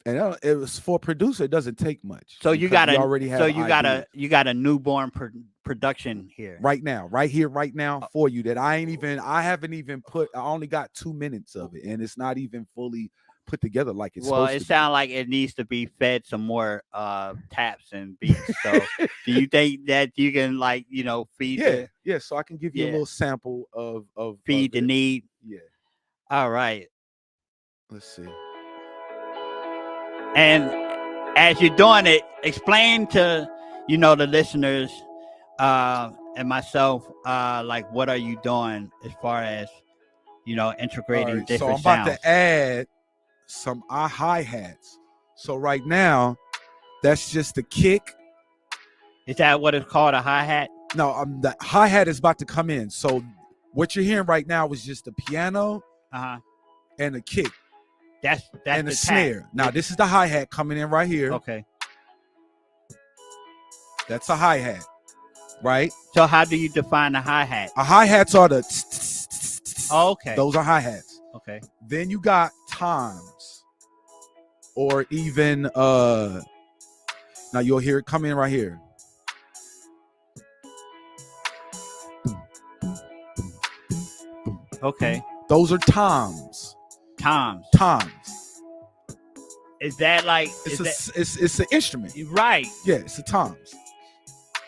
and it was for a producer. It doesn't take much. So you because got we already have. so you got ideas. you got a newborn production here. Right now, right here, right now for you that I haven't even put. I only got 2 minutes of it, and it's not even fully put together like it's Well, supposed it to sounds like it needs to be fed some more taps and beats. So, do you think that you can feed be. Yeah. So I can give you a Yeah. little sample of feed the it. need? Yeah. All right. Let's see. And as you're doing it, explain to the listeners and myself, like, what are you doing as far as All integrating right, so different I'm about sounds? to add some hi-hats. So right now, that's just the kick. Is that what it's called, a hi-hat? No, the hi-hat is about to come in. So what you're hearing right now is just the piano Uh-huh. and the kick That's and the the tap. snare. Now this is the hi-hat coming in right here. Okay. That's a hi-hat, right? So how do you define the hi-hat? A hi-hats are the Oh, okay. those are hi-hats. Okay. Then you got toms, or even now you'll hear it come in right here. Okay. Those are toms. Toms. Toms. Is that like It's an instrument. right? Yeah, it's a toms.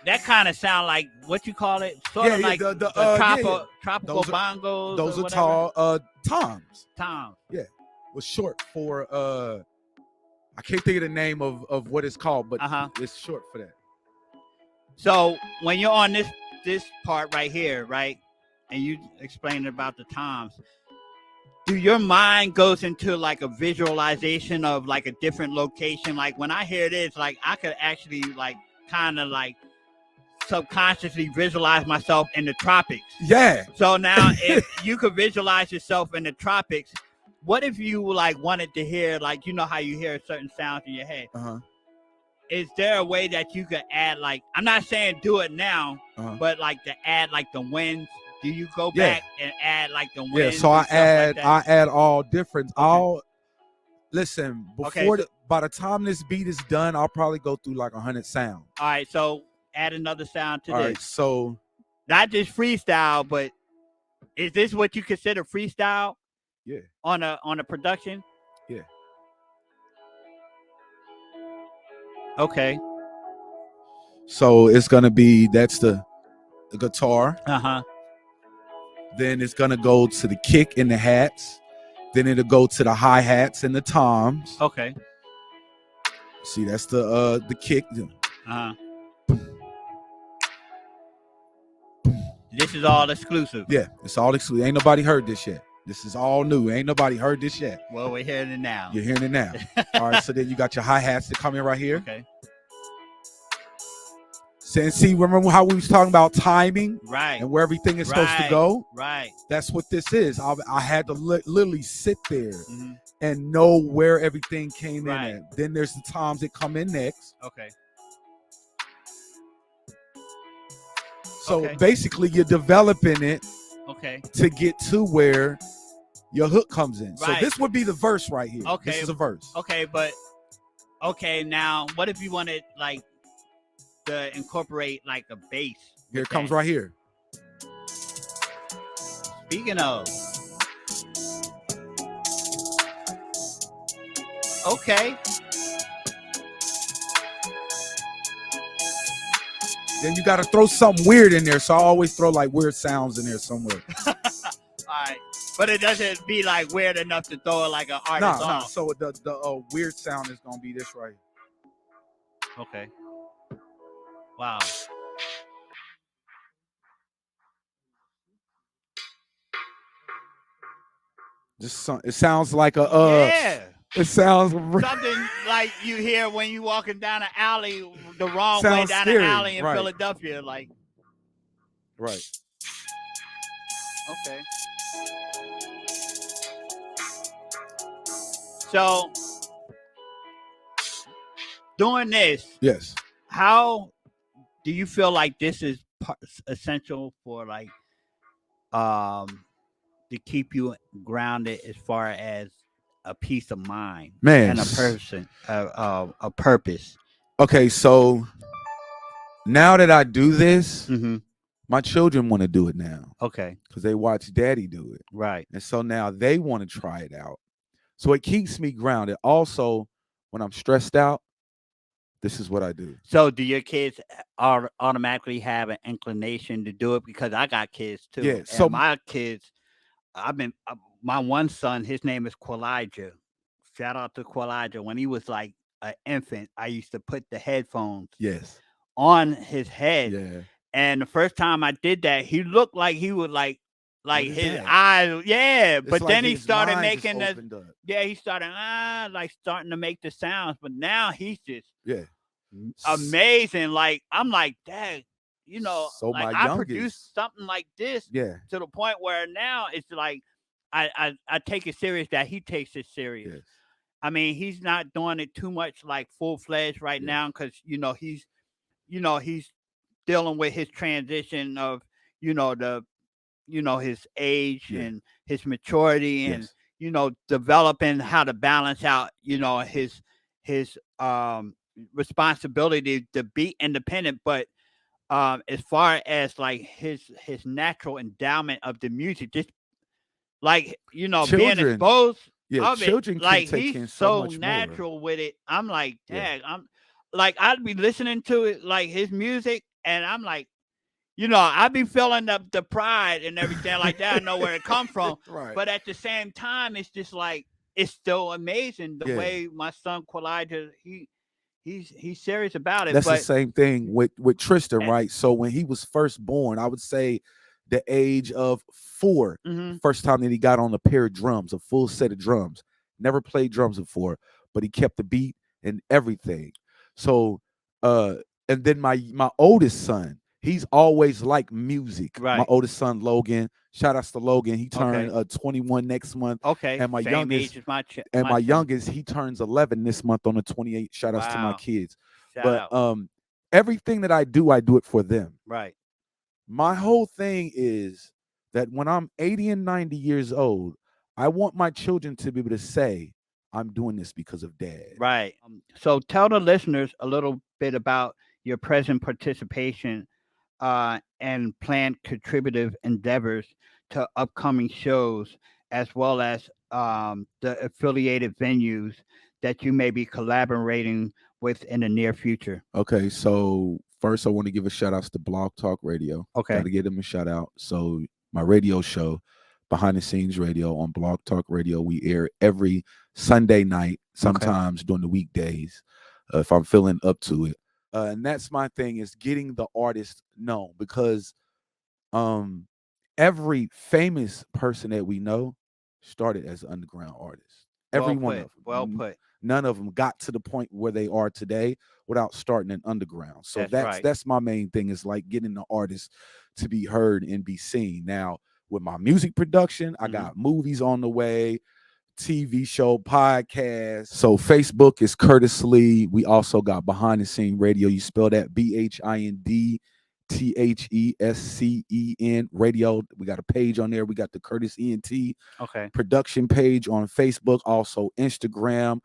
That kind of sound like what you call it, sort Yeah, of yeah, like yeah. tropical Those are- bongos. Those or are whatever. tall toms. Toms. Was short for I can't think of the name of what it's called, but it's short for that. So when you're on this part right here, right, and you explain about the toms, do your mind goes into like a visualization of like a different location? Like when I hear this, like I could actually like kind of like subconsciously visualize myself in the tropics. Yeah. So now if you could visualize yourself in the tropics, what if you like wanted to hear, like, how you hear certain sounds in your head? Is there a way that you could add, like, I'm not saying do it now, but like to add like the winds? Do you go back and add like the winds? Yeah, so I add all different. Okay. Listen, before by the time this beat is done, I'll probably go through like 100 sounds. All right, so add another sound to All this. right, so not just freestyle, but is this what you consider freestyle? Yeah. On a production? Yeah. Okay. So it's gonna be that's the guitar. Then it's gonna go to the kick and the hats. Then it'll go to the hi-hats and the toms. Okay. See, that's the kick. This is all exclusive. Yeah, it's all exclusive. Ain't nobody heard this yet. This is all new. Ain't nobody heard this yet. Well, we're hearing it now. You're hearing it now. All right, so then you got your hi-hats that come in right here. Okay. See, remember how we was talking about timing? Right. And where everything is supposed to go? Right. That's what this is. I had to literally sit there and know where everything came in at. Then there's the toms that come in next. Okay. So basically you're developing it to get to where your hook comes in. So this would be the verse right here. Okay. This is a verse. Okay, but now what if you wanted like to incorporate like a bass? Here it comes right here. Speaking of. Okay. Then you got to throw something weird in there. So I always throw like weird sounds in there somewhere. All right. But it doesn't be like weird enough to throw like an artist off. So the weird sound is going to be this right here. Okay. Wow. It sounds like a yeah. It sounds something like you hear when you walking down an alley the wrong sounds way down scary. an alley in Right. Philadelphia, like. Right. Okay. So doing this, yes. How do you feel like this is essential for like to keep you grounded as far as a peace of mind, man, and a person, a purpose? Okay, so now that I do this, my children want to do it now. Okay, because they watch Daddy do it, right? And so now they want to try it out. So it keeps me grounded. Also, when I'm stressed out, this is what I do. So do your kids automatically have an inclination to do it? Because I got kids too. Yeah. And so my kids, my one son, his name is Quelijah. Shout out to Quelijah. When he was like an infant, I used to put the headphones yes on his head. Yeah. And the first time I did that, he looked like he would like is his that? eyes, yeah. It's But like then he his started mind just making the, opened up. yeah, he started like starting to make the sounds. But now he's just Yeah. amazing. Like I'm like, dang, you know, So like my I youngest, produced something like this yeah, to the point where now it's like I take it serious that he takes it serious. yes, I mean, he's not doing it too much like full fledged right yes, now because he's dealing with his transition of the his age yeah, and his maturity and yes. developing how to balance out his responsibility to be independent, but as far as like his natural endowment of the music, just like being Children, exposed yeah, of it, children can like take he's in so so much more. natural with it. I'm like, Yeah, dang, I'm like I'd be listening to it like his music, and I'm like, I be feeling the pride and everything like that. I know where it come from, right. but at the same time, it's just like it's still amazing the Yeah, way my son Quilija he's serious about it. that's the But same thing with Tristan, eh, right? So when he was first born, I would say the age of 4, mhm, first time that he got on a pair of drums, a full set of drums. Never played drums before, but he kept the beat and everything. So uh and then my oldest son, he's always liked music. My right, oldest son Logan, shout outs to Logan. He turned okay, 21 next month. okay, And my same age youngest as my son. he turns 11 this month on the 28th. Shout outs to my Wow, kids. shout But out, everything that I do it for them. right, My whole thing is that when I'm 80 and 90 years old, I want my children to be able to say, I'm doing this because of dad. right. So tell the listeners a little bit about your present participation and planned contributive endeavors to upcoming shows, as well as the affiliated venues that you may be collaborating with in the near future. Okay, so first I want to give a shout outs to Blog Talk Radio. Okay. Got to give them a shout out. So my radio show, Behind the Scenes Radio on Blog Talk Radio, we air every Sunday night, sometimes during the weekdays, if I'm feeling up to it. And that's my thing, is getting the artist known, because every famous person that we know started as an underground artist. Every one of them. Well put. None of them got to the point where they are today without starting an underground. So That's right. that's my main thing, is like getting the artist to be heard and be seen. Now, with my music production, I got movies on the way, TV show, podcast. So Facebook is Curtis Lee. We also got Behind the Scene Radio. You spell that BHINDTHESCEN Radio. We got a page on there. We got the Curtis ENT production page on Facebook. Also Instagram.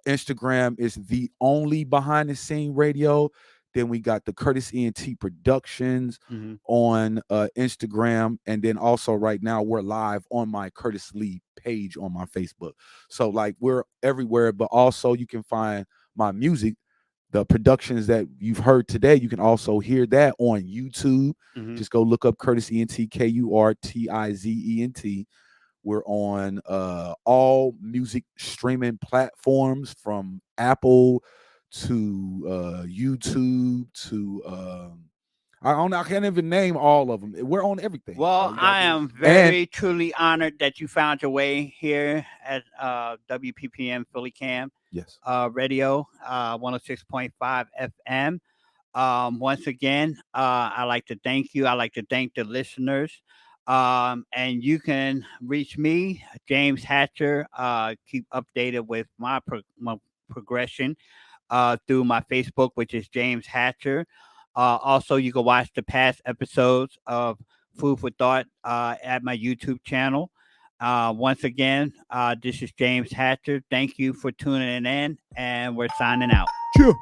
Instagram is the only Behind the Scene Radio. Then we got the Curtis ENT Productions on Instagram. And then also right now we're live on my Curtis Lee page on my Facebook. So like we're everywhere, but also you can find my music, the productions that you've heard today. You can also hear that on YouTube. Just go look up Curtis ENT, KURTIZENT. We're on all music streaming platforms, from Apple to YouTube to I can't even name all of them. We're on everything. Well, I am very truly honored that you found your way here at WPPM Philly Cam Yes. Radio 106.5 FM. Once again, I like to thank you. I like to thank the listeners. And you can reach me, James Hatcher. Keep updated with my progression through my Facebook, which is James Hatcher. Also, you can watch the past episodes of Food for Thought at my YouTube channel. Once again, this is James Hatcher. Thank you for tuning in, and we're signing out. Cheers.